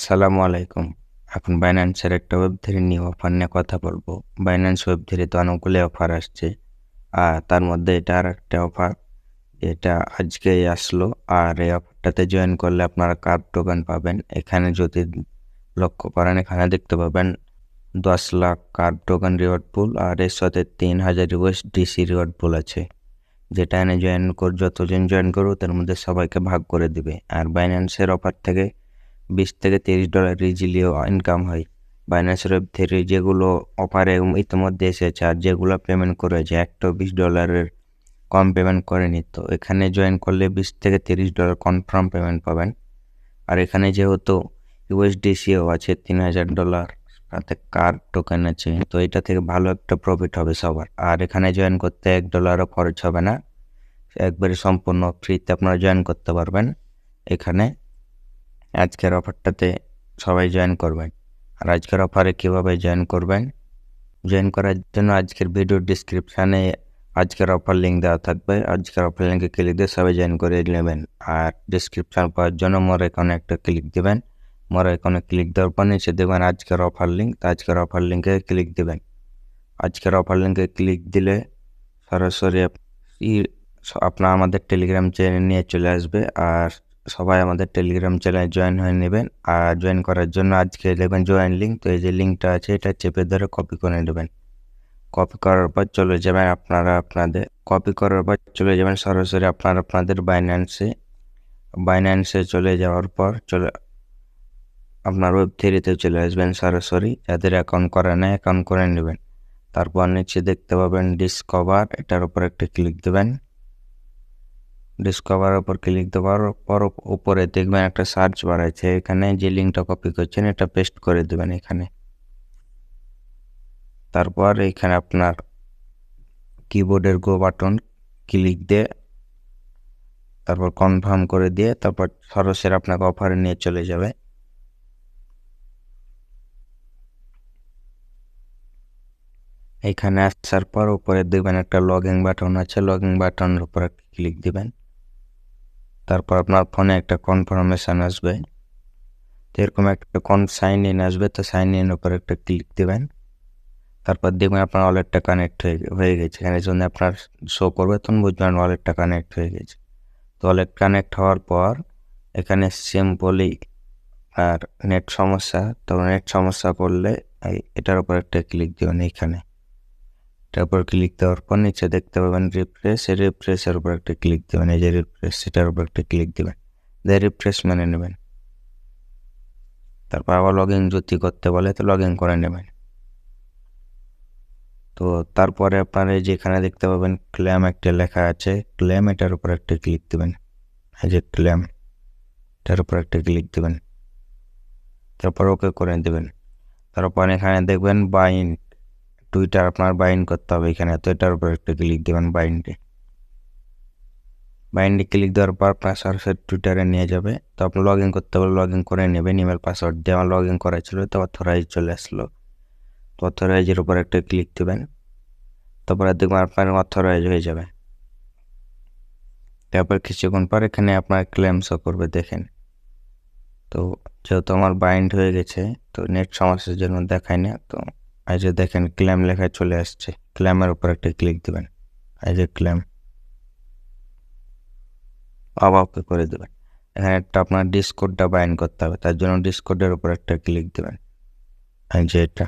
আসসালামু আলাইকুম। এখন বাইন্যান্সের একটা ওয়েব3 নিয়ে অফার নিয়ে কথা বলবো। বাইন্যান্স ওয়েব3 তে অনেকগুলো অফার আসছে। আর তার মধ্যে এটা আর একটা অফার, এটা আজকেই আসলো। আর এই অফারটাতে জয়েন করলে আপনারা কার্ড টোকেন পাবেন। এখানে যদি লক্ষ্য করেন, এখানে দেখতে পাবেন 10 lakh card token reward pool, আর এর সাথে 3000 USDC রিওয়ার্ড পুল আছে, যেটা এনে যতজন জয়েন করবো তার মধ্যে সবাইকে ভাগ করে দিবে। আর বাইন্যান্সের অফার থেকে $20 থেকে ইজিলিও ইনকাম হয়। বাইন্যান্সের ওয়েব3 যেগুলো অফারে ইতিমধ্যে এসেছে আর যেগুলো পেমেন্ট করেছে, একটা $20 কম পেমেন্ট করেনি, তো এখানে জয়েন করলে $20 থেকে $30 কনফার্ম পেমেন্ট পাবেন। আর এখানে যেহেতু ইউএসডিসিও আছে $3000, সাথে কার্ড টোকেন আছে, তো এটা থেকে ভালো একটা প্রফিট হবে সবার। আর এখানে জয়েন করতে $1 খরচ হবে না, একবারে সম্পূর্ণ ফ্রিতে আপনারা জয়েন করতে পারবেন। এখানে আজকের অফারটাতে সবাই জয়েন করবেন। আর আজকের অফারে কীভাবে জয়েন করবেন, জয়েন করার জন্য আজকের ভিডিওর ডিসক্রিপশানে আজকের অফার লিঙ্ক দেওয়া থাকবে। আজকের অফার লিঙ্কে ক্লিক দিয়ে সবাই জয়েন করে নেবেন। আর ডিসক্রিপশান পাওয়ার জন্য মোর এখানে একটা ক্লিক দেবেন। মোর এখানে ক্লিক দেওয়ার পর নিচে দেবেন আজকের অফার লিঙ্ক, তো আজকের অফার লিঙ্কে ক্লিক দেবেন। আজকের অফার লিঙ্কে ক্লিক দিলে সরাসরি আপনার আমাদের টেলিগ্রাম চ্যানেল নিয়ে চলে আসবে। আর সবাই আমাদের টেলিগ্রাম চ্যানেলে জয়েন হয়ে নেবেন। আর জয়েন করার জন্য আজকে দেখবেন জয়েন লিঙ্ক, তো এই যে লিঙ্কটা আছে এটা চেপে ধরে কপি করে নেবেন। কপি করার পর চলে যাবেন সরাসরি আপনাদের বাইন্যান্সে চলে যাওয়ার পর আপনার ওয়েব3তে চলে আসবেন সরাসরি। যাদের অ্যাকাউন্ট করা নেই অ্যাকাউন্ট করে নেবেন। তারপর নিচে দেখতে পাবেন ডিসকভার, এটার উপর একটা ক্লিক দেবেন। ডিসকভারের উপর ক্লিক দেওয়ার পর উপরে দেখবেন একটা সার্চ বার আছে, এখানে যে লিঙ্কটা কপি করছেন এটা পেস্ট করে দেবেন এখানে। তারপর এখানে আপনার কিবোর্ডের গো বাটন ক্লিক দিয়ে তারপর কনফার্ম করে দিয়ে তারপর সরাসরি আপনাকে অফারে নিয়ে চলে যাবে। এখানে আসার পর উপরে দেখবেন একটা লগইন বাটন আছে, লগইন বাটনের উপর একটা ক্লিক দিবেন। তারপর আপনার ফোনে একটা কনফার্মেশন আসবে, তো এরকম একটা সাইন ইন আসবে, তো সাইন ইন উপর একটা ক্লিক দিবেন। তারপর দেখবেন আপনার ওয়ালেটটা কানেক্ট হয়ে গেছে। এখানে যখন আপনার শো করবে তখন বুঝবেন ওয়ালেটটা কানেক্ট হয়ে গেছে। তো ওয়ালেট কানেক্ট হওয়ার পর এখানে সিম্পলি আর নেট সমস্যা করলে এটার উপর একটা ক্লিক দেবেন। এখানে এটার উপর ক্লিক দেওয়ার পর নিচে দেখতে পাবেন রিফ্রেশের উপর একটা ক্লিক দেবেন। এই যে রিফ্রেশ, সেটার উপর একটা ক্লিক দেবেন, দিয়ে রিফ্রেশ মেনে নেবেন। তারপর আবার লগ ইন যদি করতে বলে তো লগ ইন করে নেবেন। তো তারপরে আপনার এই যেখানে দেখতে পাবেন ক্লেম একটা লেখা আছে, ক্লেম, এটার উপর একটা ক্লিক দেবেন। এই যে ক্লেম, এটার উপর একটা ক্লিক দেবেন, তারপর ওকে করে দেবেন। তারপর এখানে দেখবেন বাইন্ড টুইটার, আপনার বাইন্ড করতে হবে এখানে, তো এটার উপর একটা ক্লিক দেবেন। বাইন্ডে ক্লিক দেওয়ার পর আপনার সরাসরি টুইটারে নিয়ে যাবে। তো আপনি লগ ইন করতে হবে, লগ ইন করে নেবেন ইমেল পাসওয়ার্ড দিয়ে। আমার লগ ইন করা ছিল, তো অথরাইজ চলে আসলো, তো অথরাইজের উপর একটা ক্লিক দেবেন। তারপরে দেখবেন আপনার অথরাইজ হয়ে যাবে। তারপর কিছুক্ষণ পর এখানে আপনার ক্লেম শো করবে, দেখেন। তো যেহেতু আমার বাইন্ড হয়ে গেছে, তো নেট সমস্যার জন্য দেখায় না, তো এই যে দেখেন ক্লেম লেখা চলে আসছে, ক্লেমের উপর একটা ক্লিক দেবেন। এই যে ক্লেম, আবার ওকে করে দেবেন। এখানে একটা আপনার ডিসকোডটা বাইন্ড করতে হবে, তার জন্য ডিসকোডের উপর একটা ক্লিক দেবেন। এই যে এটা,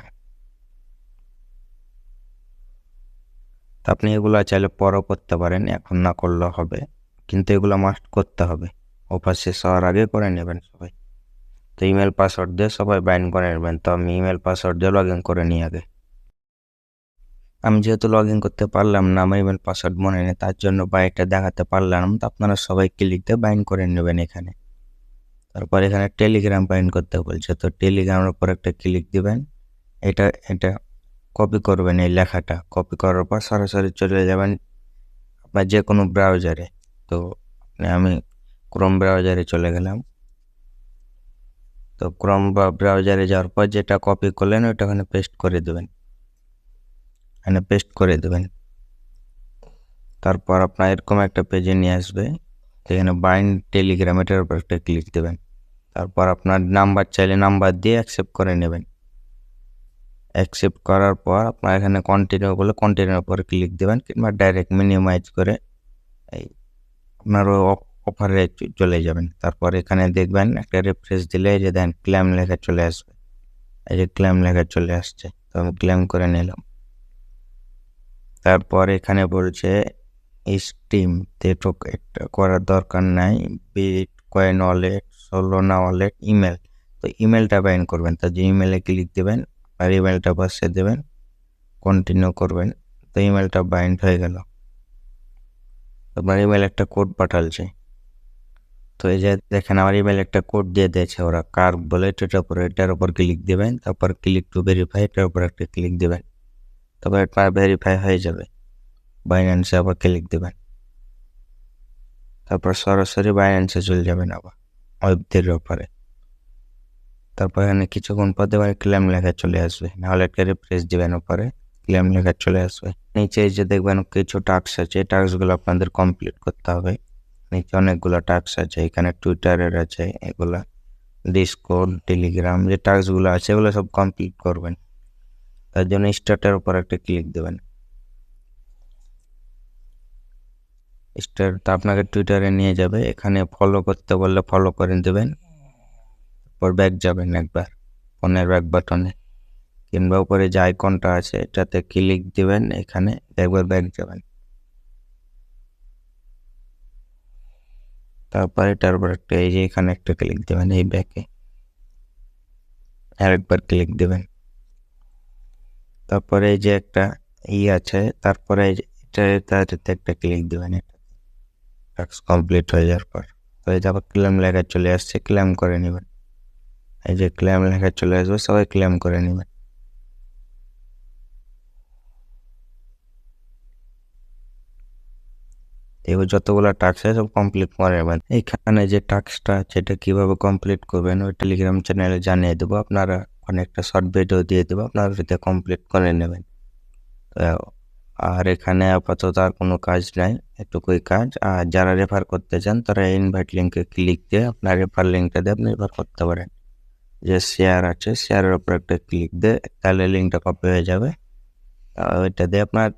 তো আপনি এগুলো চাইলে পরও করতে পারেন, এখন না করলেও হবে, কিন্তু এগুলো মাস্ট করতে হবে। অফার শেষ হওয়ার আগে করে নেবেন সবাই। তো ইমেল পাসওয়ার্ড দিয়ে সবাই বাইন্ড করে নেবেন। তো আমি ইমেল পাসওয়ার্ড দিয়ে লগ ইন করে নিই আগে। আমি যেহেতু লগ ইন করতে পারলাম না, আমার ইমেল পাসওয়ার্ড মনে নেই, তার জন্য বাইকটা দেখাতে পারলাম, তো আপনারা সবাই ক্লিক দিয়ে বাইন্ড করে নেবেন এখানে। তারপর এখানে টেলিগ্রাম বাইন্ড করতে বলছে, তো টেলিগ্রামের উপর একটা ক্লিক দিবেন। এটা কপি করবেন, এই লেখাটা কপি করার পর সরাসরি চলে যাবেন আপনার যে কোনো ব্রাউজারে। তো আমি ক্রোম ব্রাউজারে চলে গেলাম। তো ক্রোম ব্রাউজারে যাওয়ার পর যেটা কপি করলেন ওটা ওখানে পেস্ট করে দেবেন, তারপর আপনার এরকম একটা পেজে নিয়ে আসবে, সেখানে বাইন্ড টেলিগ্রাম, এটার উপর একটা ক্লিক দেবেন। তারপর আপনার নাম্বার চাইলে নাম্বার দিয়ে অ্যাকসেপ্ট করে নেবেন। অ্যাকসেপ্ট করার পর আপনার এখানে কন্টিনিউ বলে কন্টিনিউর উপরে ক্লিক দেবেন, কিংবা ডাইরেক্ট মিনিমাইজ করে এই আপনার অফারে চলে যাবেন। তারপর এখানে দেখবেন একটা রিফ্রেশ দিলে এই যে দেন ক্লেম লেখা চলে আসবে। এই যে ক্লেম লেখা চলে আসছে, তো আমি ক্লেম করে নিলাম। তারপর এখানে বলছে স্টিম তো একটা করার দরকার নাই, bitcoin wallet, Solana wallet, email. তো ইমেলটা বাইন্ড করবেন, তার যে ইমেলে ক্লিক দেবেন আর ইমেলটা বসিয়ে দেবেন, কন্টিনিউ করবেন। তো ইমেলটা বাইন্ড হয়ে গেল। আপনার ইমেল একটা কোড পাঠালছে। তো এই যে দেখেন আমার ইমেল একটা কোড দিয়ে দিয়েছে ওরা, কার বলে এটার উপর ক্লিক দেবেন। তারপর ক্লিক টু ভেরিফাই, এটার উপর একটা ক্লিক দেবেন। তারপর এটা ভেরিফাই হয়ে যাবে। বাইন্যান্সে আবার ক্লিক দেবেন, তারপর সরাসরি বাইন্যান্সে চলে যাবেন আবার ওয়েব3 অফারে। তারপর এখানে কিছুক্ষণ পর দেবেন ক্লেম লেখা চলে আসবে, নাহলে একটা রিফ্রেশ দিবেন, ওপরে ক্লেম লেখা চলে আসবে। নিচে যে দেখবেন কিছু টাস্ক আছে, এই টাস্কগুলো আপনাদের কমপ্লিট করতে হবে। নিচে অনেকগুলো টাস্ক আছে, এখানে টুইটারের আছে, এগুলা ডিসকর্ড, টেলিগ্রাম, যে টাস্কগুলো আছে এগুলো সব কমপ্লিট করবেন। তার জন্য স্টার্টের উপর একটা ক্লিক দেবেন। স্টার্ট তো আপনাকে টুইটারে নিয়ে যাবে, এখানে ফলো করতে বললে ফলো করে দেবেন। তারপর ব্যাক যাবেন একবার ফোনের ব্যাক বাটনে, কিংবা উপরে যে আইকনটা আছে এটাতে ক্লিক দিবেন, এখানে একবার ব্যাক যাবেন। তারপর এটার উপর একটা এই যে এখানে একটা ক্লিক দেবেন, এই ব্যাকে আরেকবার ক্লিক দেবেন। তারপরে এই যে একটা আছে, তারপরে এটাতে একটা ক্লিক দেবেন। এটা টাস্ক কমপ্লিট হয়ে যাওয়ার পর তো এই যে আবার ক্লেম লেখা চলে আসছে, ক্লেম করে নেবেন। এই যে ক্লেম লেখা চলে আসবে, সবাই ক্লেম করে নেবেন। এবার যতগুলো টাস্ক আছে সব কমপ্লিট করে নেবেন। এখানে যে টাস্কটা আছে এটা কিভাবে কমপ্লিট করবেন ওই টেলিগ্রাম চ্যানেলে জানিয়ে দেবো, আপনারা অনেকটা শর্ট ভিডিও দিয়ে দেবো, আপনারা সেটা কমপ্লিট করে নেবেন। আর এখানে আপাতত আর কোনো কাজ নাই, এটুকুই কাজ। আর যারা রেফার করতে চান তারা ইনভাইট লিঙ্কে ক্লিক দিয়ে আপনার রেফার লিঙ্কটা দিয়ে আপনি রেফার করতে পারেন। যে শেয়ার আছে, শেয়ারের উপর একটা ক্লিক দিয়ে তাহলে লিঙ্কটা কপি হয়ে যাবে। ওইটা দিয়ে আপনার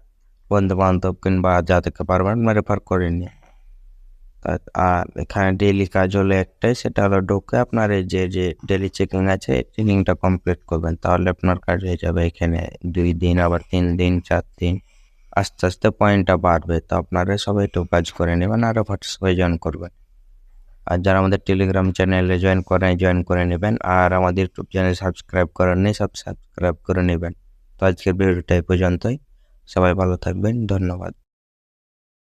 বন্ধু বান্ধব কিংবা যাদেরকে পারবেন আপনার রেফার করে নিয়ে। আর এখানে ডেইলি কাজ হলো একটাই, সেটা হলো ঢুকে আপনার এই যে ডেইলি চেকিং আছে চেকিংটা কমপ্লিট করবেন, তাহলে আপনার কাজ হয়ে যাবে। এখানে 2 দিন, আবার 3 দিন, 4 দিন, আস্তে আস্তে পয়েন্টটা বাড়বে। তো আপনারা সবাই একটু কাজ করে নেবেন আর সবাই জয়েন করবেন। আর যারা আমাদের টেলিগ্রাম চ্যানেলে জয়েন করে নেবেন। আর আমাদের ইউটিউব চ্যানেল সাবস্ক্রাইব করেন নেই, সব সাবস্ক্রাইব করে নেবেন। তো আজকের ভিডিওটা এই পর্যন্তই। সবাই ভালো থাকবেন, ধন্যবাদ।